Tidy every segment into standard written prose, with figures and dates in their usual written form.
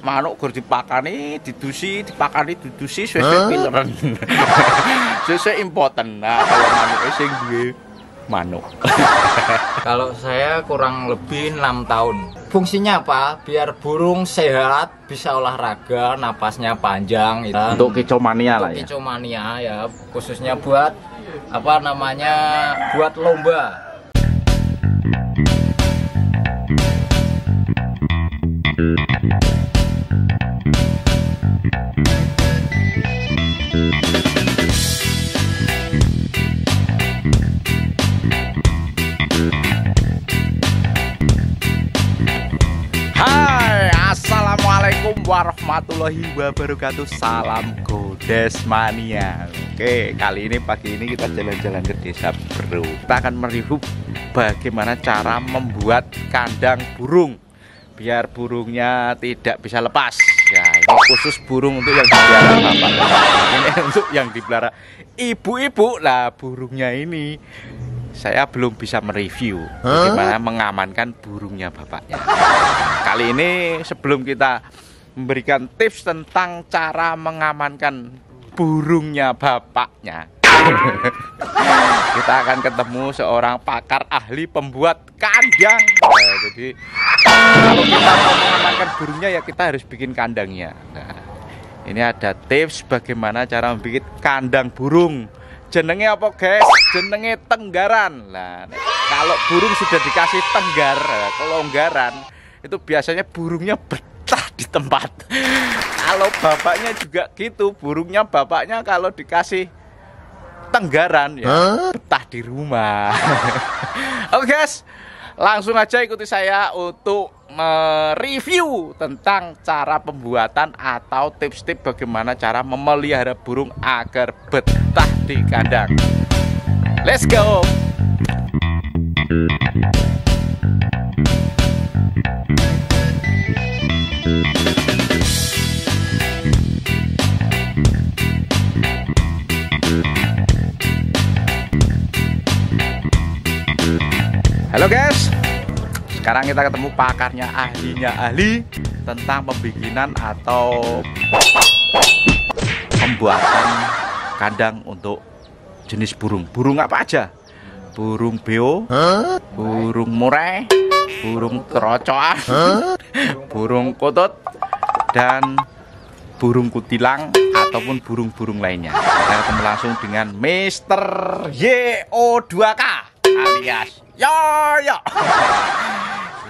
manuk gur dipakani, didusi, dipakani, didusi, suwe-suwe pileren. Suwe-suwe impoten. Nah, kalau manuke sing duwe manuk. Kalau saya kurang lebih 6 tahun. Fungsinya apa? Biar burung sehat, bisa olahraga, napasnya panjang. Gitu. Untuk kicomania lah ya. Kicomania ya, khususnya buat apa namanya? Buat lomba. Assalamualaikum warahmatullahi wabarakatuh. Salam Godes Mania. Oke, kali ini pagi ini kita jalan-jalan ke desa Bro. Kita akan mereview bagaimana cara membuat kandang burung biar burungnya tidak bisa lepas. Ya, ini khusus burung untuk yang dipelihara bapak. Ini untuk yang dipelihara ibu-ibu. Lah, burungnya ini saya belum bisa mereview bagaimana mengamankan burungnya bapaknya. Kali ini sebelum kita memberikan tips tentang cara mengamankan burungnya bapaknya, kita akan ketemu seorang pakar ahli pembuat kandang. Nah, jadi kalau kita mau mengamankan burungnya ya kita harus bikin kandangnya. Nah, ini ada tips bagaimana cara membuat kandang burung. Jenenge apa guys? Jenenge tenggaran. Nah, kalau burung sudah dikasih tenggar, kelonggaran, itu biasanya burungnya betah di tempat. Kalau bapaknya juga gitu, burungnya bapaknya kalau dikasih tenggaran ya betah di rumah. Oke guys, langsung aja ikuti saya untuk mereview tentang cara pembuatan atau tips-tips bagaimana cara memelihara burung agar betah di kandang. Let's go. Halo guys, sekarang kita ketemu pakarnya, ahli tentang pembikinan atau pembuatan kandang untuk jenis burung. Burung apa aja? Burung beo, burung murai, burung kerocoan, burung kutut, dan burung kutilang ataupun burung-burung lainnya. Kita ketemu langsung dengan Mr. YO2K alias Yoyo.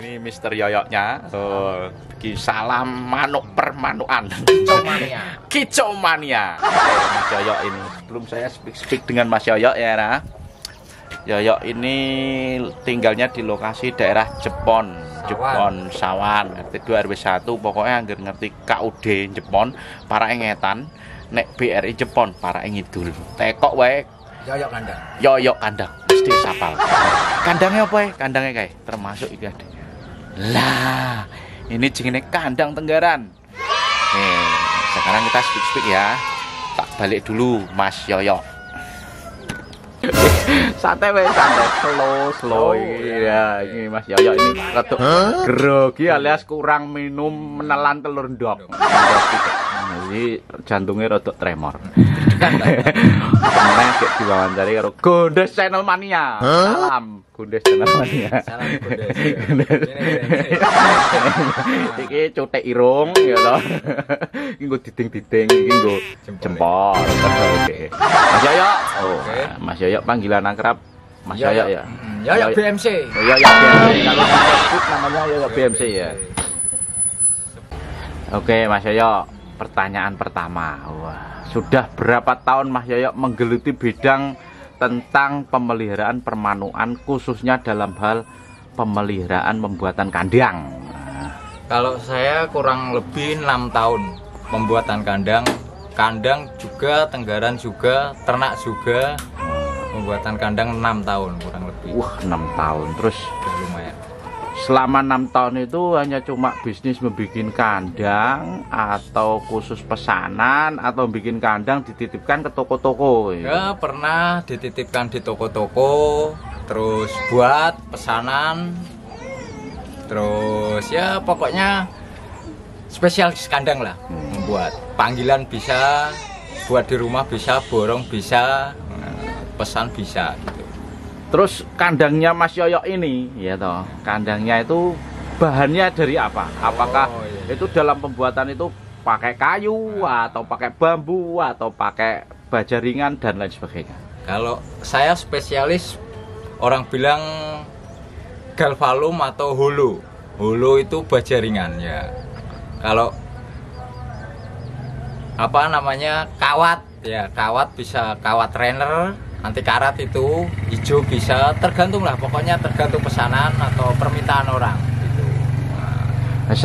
Ini Mister Yoyoknya. Salam manuk permanukan. Kicomania. Mas Yoyok ini. Sebelum saya speak dengan Mas Yoyok ya, nah. Yoyok ini tinggalnya di lokasi daerah Jepon Sawan, RT 2 RW 1. Pokoknya anggar ngerti KUD Jepon, para engetan, nek BRI Jepon, para engidul. Tekok wae Yoyok kandang. Mesti sapal. Kandangnya apa ya? Kandangnya kayak termasuk iki ada. Lah, ini jenenge kandang tenggaran. Nih, sekarang kita speak ya. Tak balik dulu Mas Yoyok. Santai weh, santai, slow ya. Ini Mas Yoyok ini rada grogi alias kurang minum menelan telur ndok. Jadi jantungnya rada tremor. Kemarin kayak diwawancari karo Gondes Channel Mania. Salam Gondes Channel Mania. Salam Gondes. Iki cutek irung ya toh. Iki nggo diding-diding, iki nggo jempol. Oke. Mas Yoyok. Oh, Mas Yoyok panggilan akrab Mas Yoyok ya. Yoyok BMC. Yoyok BMC. Kalau di Facebook namanya Yoyok BMC ya. Oke, Mas Yoyok, pertanyaan pertama. Wah, sudah berapa tahun Mas Yoyok menggeluti bidang tentang pemeliharaan permanukan, khususnya dalam hal pemeliharaan pembuatan kandang? Kalau saya kurang lebih 6 tahun pembuatan kandang juga, tenggaran juga, ternak juga. Pembuatan kandang 6 tahun kurang lebih. Wah, 6 tahun. Terus udah lumayan. Selama 6 tahun itu hanya cuma bisnis membuat kandang atau khusus pesanan atau bikin kandang dititipkan ke toko-toko? Ya, pernah dititipkan di toko-toko, terus buat pesanan, terus ya pokoknya spesialis kandang lah. Membuat panggilan bisa, buat di rumah bisa, borong bisa, pesan bisa gitu. Terus kandangnya Mas Yoyo ini ya toh, kandangnya itu bahannya dari apa? Apakah itu dalam pembuatan itu pakai kayu atau pakai bambu atau pakai baja ringan dan lain sebagainya? Kalau saya spesialis, orang bilang galvalum atau hulu. Hulu itu baja ringan ya. Kalau apa namanya kawat ya, kawat bisa kawat trainer, anti karat itu hijau bisa, tergantung lah, pokoknya tergantung pesanan atau permintaan orang gitu. Nah,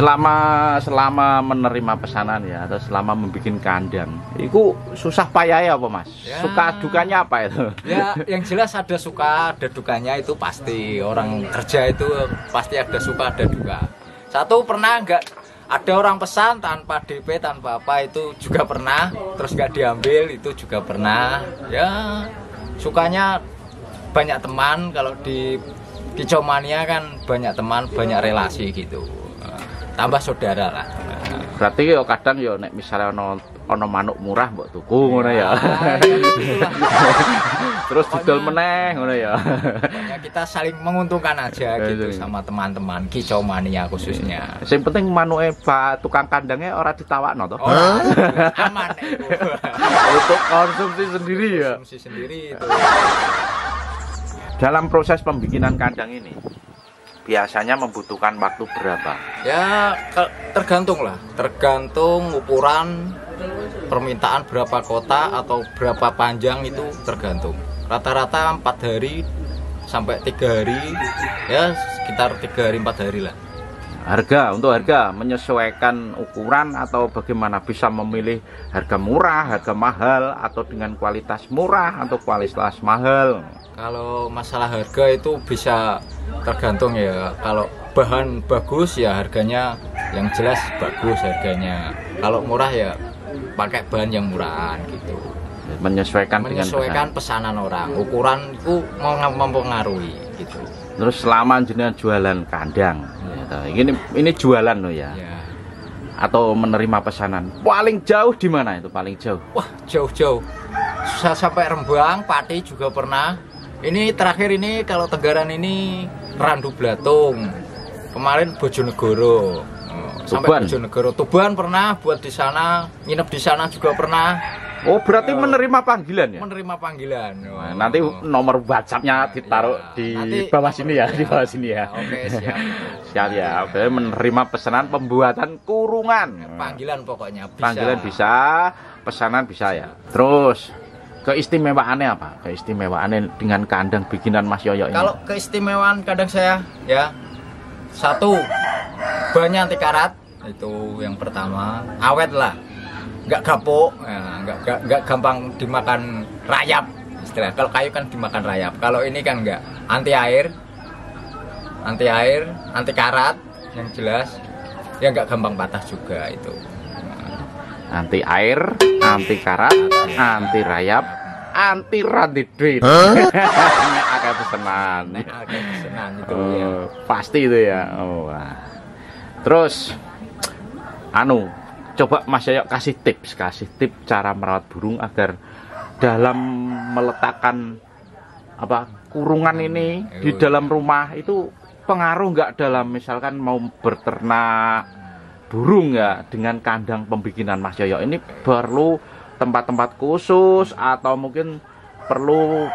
selama menerima pesanan ya atau selama membuat kandang, itu susah payah ya apa Mas? Ya. Suka dukanya apa itu? Ya yang jelas ada suka ada dukanya, itu pasti. Orang kerja itu pasti ada suka ada duka. Satu pernah nggak ada orang pesan tanpa DP tanpa apa, itu juga pernah, terus nggak diambil itu juga pernah. Ya sukanya banyak teman, kalau di Kicau Mania kan banyak teman, banyak relasi gitu, tambah saudara lah. Berarti yo kadang yo nek misalnya ono manuk murah mbok tuku ngono ya. Terus didol meneh ngono ya. Pokoknya kita saling menguntungkan aja gitu sama teman-teman Kicau Mania khususnya. Sing penting manuke tukang kandangnya ora ditawakno to. Aman itu. Untuk konsumsi sendiri ya. Konsumsi sendiri itu. Dalam proses pembikinan kandang ini biasanya membutuhkan waktu berapa? Ya tergantung lah, tergantung ukuran, permintaan berapa kotak atau berapa panjang, itu tergantung. Rata-rata 4 hari sampai 3 hari, ya sekitar 3 hari 4 hari lah. Untuk harga menyesuaikan ukuran atau bagaimana, bisa memilih harga murah, harga mahal, atau dengan kualitas murah atau kualitas mahal? Kalau masalah harga itu bisa tergantung ya. Kalau bahan bagus ya harganya yang jelas bagus harganya. Kalau murah ya pakai bahan yang murahan gitu. Menyesuaikan dengan pesanan orang. Ukuran itu mempengaruhi gitu. Terus selama jenengan jualan kandang, ini jualan loh ya, atau menerima pesanan, paling jauh di mana itu paling jauh? Wah jauh-jauh, susah sampai Rembang, Pati juga pernah. Ini terakhir ini kalau Tenggaran ini Randu Blatung, kemarin Bojonegoro, sampai Bojonegoro, Tuban pernah, buat di sana, nginep di sana juga pernah. Oh berarti menerima panggilan ya? Menerima panggilan. Nah, nanti nomor WhatsApp-nya ditaruh di bawah sini ya, di bawah sini ya. Oke siap. Siap ya. Oke, menerima pesanan pembuatan kurungan. Panggilan pokoknya bisa. Panggilan bisa, pesanan bisa ya. Terus keistimewaannya apa? Keistimewaannya dengan kandang bikinan Mas Yoyo ini? Kalau keistimewaan kandang saya ya, satu, banyak anti karat, itu yang pertama. Awet lah, nggak kapok, ya, nggak gampang dimakan rayap istilah. Kalau kayu kan dimakan rayap, kalau ini kan nggak. Anti air, anti karat, yang jelas ya nggak gampang patah juga itu. Anti air, anti karat, anti rayap, anti randidwin. Agak pesenan itu ya. Pasti itu ya. Oh, wah. Terus coba Mas Yoyo kasih tips cara merawat burung agar dalam meletakkan kurungan ini di dalam rumah itu pengaruh nggak dalam misalkan mau berternak burung ya, dengan kandang pembikinan Mas Yoyo ini perlu tempat-tempat khusus atau mungkin perlu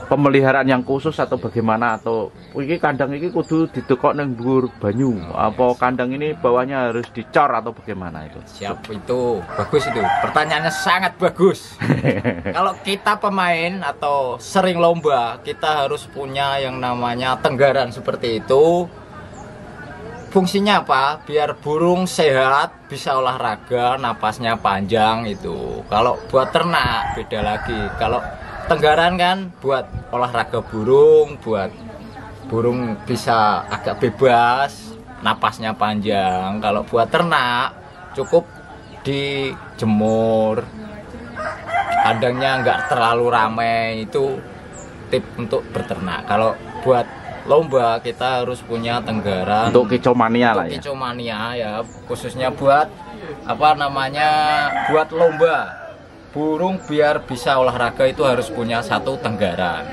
pemeliharaan yang khusus atau bagaimana, atau iki kandang ini kudu didekok nang dhuwur banyu, apa kandang ini bawahnya harus dicor atau bagaimana itu? Siap, itu bagus, itu pertanyaannya sangat bagus. Kalau kita pemain atau sering lomba, kita harus punya yang namanya tenggaran seperti itu. Fungsinya apa? Biar burung sehat, bisa olahraga, napasnya panjang itu. Kalau buat ternak beda lagi. Kalau tenggaran kan buat olahraga burung, buat burung bisa agak bebas, napasnya panjang. Kalau buat ternak cukup dijemur, kandangnya nggak terlalu ramai, itu tip untuk berternak. Kalau buat lomba kita harus punya tenggaran untuk kicomania lah ya. Kicomania ya, khususnya buat apa namanya, buat lomba burung biar bisa olahraga itu harus punya satu tenggaran.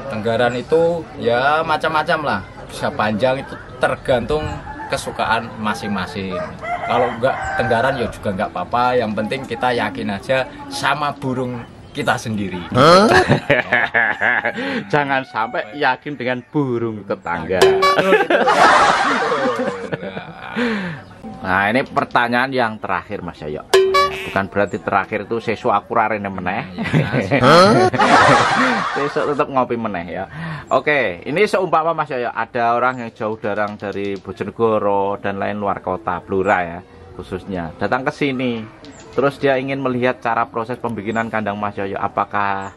Tenggaran itu ya macam-macam lah, bisa panjang, itu tergantung kesukaan masing-masing. Kalau enggak tenggaran ya juga enggak apa-apa, yang penting kita yakin aja sama burung kita sendiri. Jangan sampai yakin dengan burung tetangga. Nah, ini pertanyaan yang terakhir Mas Yoyo. Bukan berarti terakhir itu sesuk aku rarene meneh. Sesuk tetap ngopi meneh ya. Oke, ini seumpama Mas Yoyo ada orang yang jauh dari Bojonegoro dan lain luar kota, Blora ya, khususnya datang ke sini. Terus dia ingin melihat cara proses pembikinan kandang Mas Yoyo, apakah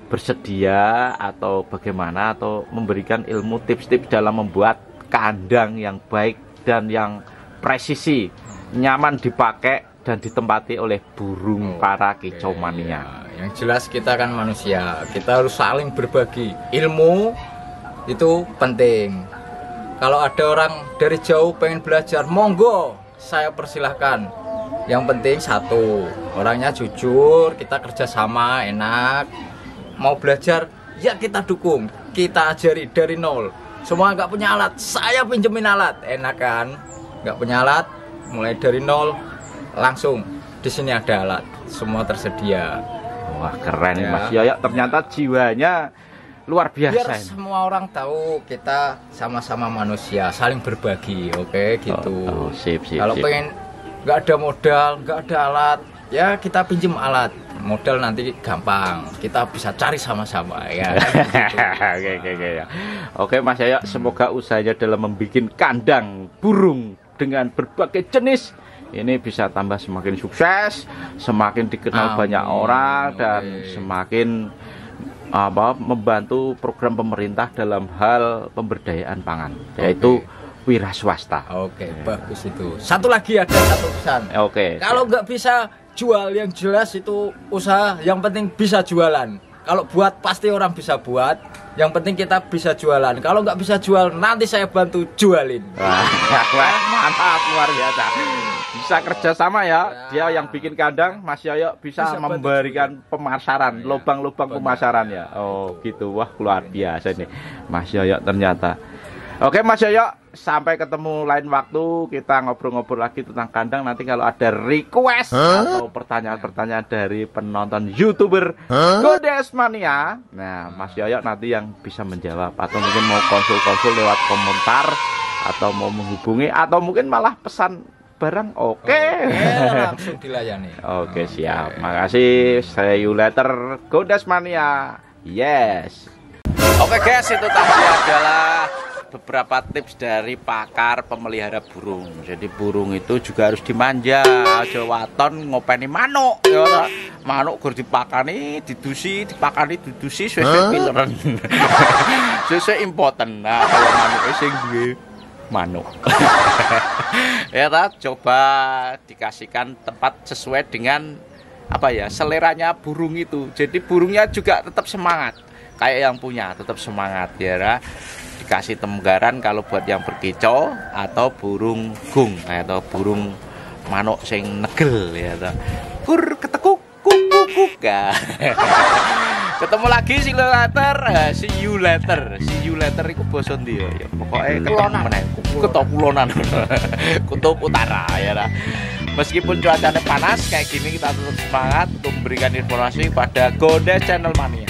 bersedia atau bagaimana, atau memberikan ilmu tips-tips dalam membuat kandang yang baik dan yang presisi, nyaman dipakai dan ditempati oleh burung para kicomania. Yang jelas kita kan manusia, kita harus saling berbagi. Ilmu itu penting. Kalau ada orang dari jauh pengen belajar, monggo, saya persilahkan. Yang penting satu, orangnya jujur, kita kerjasama enak. Mau belajar, ya kita dukung, kita ajari dari nol. Semua nggak punya alat, saya pinjemin alat, enak kan? Nggak punya alat, mulai dari nol, langsung di sini ada alat, semua tersedia. Wah keren ya. Mas Yoyo, ternyata jiwanya luar biasa. Biar semua orang tahu kita sama-sama manusia, saling berbagi, oke gitu. Sip. Kalau pengen nggak ada modal, nggak ada alat, ya kita pinjem alat. Modal nanti gampang, kita bisa cari sama-sama ya. Oke. Oke Mas Yoyo, semoga usahanya dalam membuat kandang burung dengan berbagai jenis ini bisa tambah semakin sukses, semakin dikenal banyak orang, dan semakin membantu program pemerintah dalam hal pemberdayaan pangan, yaitu wira swasta. Oke, bagus itu. Satu lagi, ada satu pesan. Oke. Kalau nggak bisa jual, yang jelas itu usaha, yang penting bisa jualan. Kalau buat pasti orang bisa buat, yang penting kita bisa jualan. Kalau nggak bisa jual, nanti saya bantu jualin. Mantap, luar biasa. Bisa kerjasama ya. Dia yang bikin kandang, Mas Yoyo bisa memberikan pemasaran, lubang-lubang pemasaran ya. Oh gitu, wah luar biasa nih Mas Yoyo ternyata. Oke Mas Yoyo, sampai ketemu lain waktu, kita ngobrol-ngobrol lagi tentang kandang. Nanti kalau ada request atau pertanyaan-pertanyaan dari penonton YouTuber Godes Mania, nah Mas Yoyo nanti yang bisa menjawab, atau mungkin mau konsul-konsul lewat komentar, atau mau menghubungi, atau mungkin malah pesan barang. Oke. Langsung dilayani. Oke, siap. Makasih. See you later Godes Mania. Yes. Oke guys, itu tadi adalah beberapa tips dari pakar pemelihara burung. Jadi burung itu juga harus dimanja, aja waton ngopeni manuk ya. Manuk gur dipakani, didusi, dipakani, didusi sesuai pileran. Sesuai impoten. Nah, kalau manuk sing duwe manuk. Ya ta, coba dikasihkan tempat sesuai dengan apa ya, seleranya burung itu. Jadi burungnya juga tetap semangat. Kayak yang punya tetap semangat ya. Dikasih tenggaran kalau buat yang berkicau, atau burung gung atau burung manuk sing negel ya toh. Kur ketekuk kuk. Ketemu lagi see you later. See you later iku basa ndi ya? Pokoke ketemu meneh. Ketopulonan. Kutub utara ya lah. Meskipun cuacanya panas kayak gini, kita tetap semangat untuk memberikan informasi pada Godes Channel Mania.